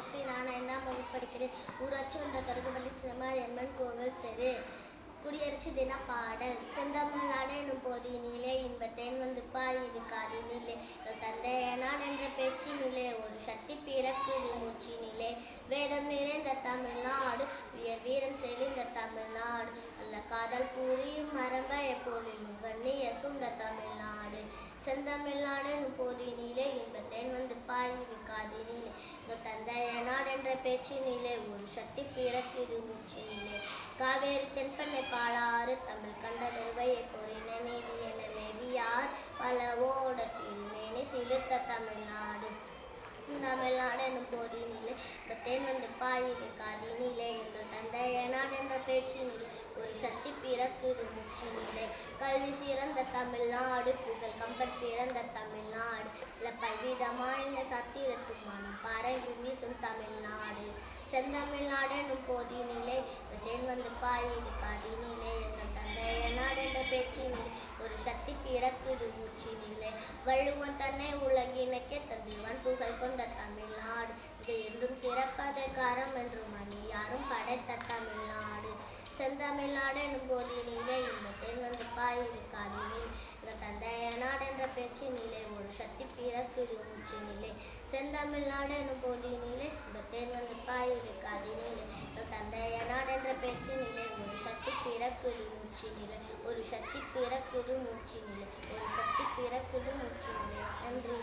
ஸ்ரீ நான் 5ஆம் வகுப்பு படிக்கிறேன். ஊராட்சி ஒன்ற தொடக்கப்பள்ளி சிதம்பரம் கோவில் தெரு. குடியரசு தின பாடல். செந்தமிழ்நாடு எனும் போதினிலே இன்பத்தேன் வந்து பாயுது காதினிலே. தந்தையனான் என்ற பேச்சினிலே ஒரு சக்தி பிறக்குது மூச்சினிலே. வேதம் நிறைந்த தமிழ்நாடு, உயர் வீரம் செறிந்த தமிழ்நாடு, நல்ல காதல் புரியும் மரபைய போலிலும் கண்ணிய சுந்த தமிழ்நாடு. செந்தமிழ்நாடு எனும் போதினிலே இன்பத்தேன் வந்து பாயுது காதினிலே. தந்தையனான் என்ற பேச்சினிலே ஒரு சக்தி பிறக்குது மூச்சினிலே. காவேரி தென்பண்ணை பாலாறு தமிழ் கண்ட தருவையை பொறின நீதி என மேவியார் பலவோட திருமேனி சிலுத்த தமிழ்நாடு. தமிழ்நாடு எனும் போதினிலே தேன் வந்து பாயுது காதினிலே. எங்கள் தந்தையனான் என்ற பேச்சினிலே ஒரு சக்தி பிறக்குது மூச்சினிலே. கல்வி சிறந்த தமிழ்நாடு, புகழ் கம்பன் பிறந்த தமிழ்நாடு, பல்விதமான சத்திரத்தும் மனம் பறந்து வீசும் தமிழ்நாடு. செந்தமிழ்நாடு எனும் போதினிலே தேன் வந்து பாயுது காதினிலே. எங்கள் தந்தையனான் என்ற பேச்சினிலே ஒரு சக்தி பிறக்குது மூச்சினிலே. வள்ளுவன் தன்னை உலகினக்கே தந்திவான் புகழ் கொண்ட தமிழ்நாடு, இது என்றும் சிறப்பது காரம் என்றும் மணி யாரும் படைத்த தமிழ்நாடு. செந்தமிழ்நாடு எனும் போதினிலே இன்பத்தேன் வந்து பாயுது காதினிலே. எங்கள் தந்தையனான் என்ற பேச்சினிலே ஒரு சக்தி பிறக்குது மூச்சினிலே. செந்தமிழ்நாடு எனும் போதினிலே இன்பத்தேன் வந்து பாயுது காதினிலே. எங்கள் தந்தையனான் என்ற பேச்சினிலே ஒரு சக்தி பிறக்குது மூச்சினிலே. ஒரு சக்தி பிறக்குது மூச்சினிலே. ஒரு சக்தி பிறக்குது மூச்சினிலே. நன்றி.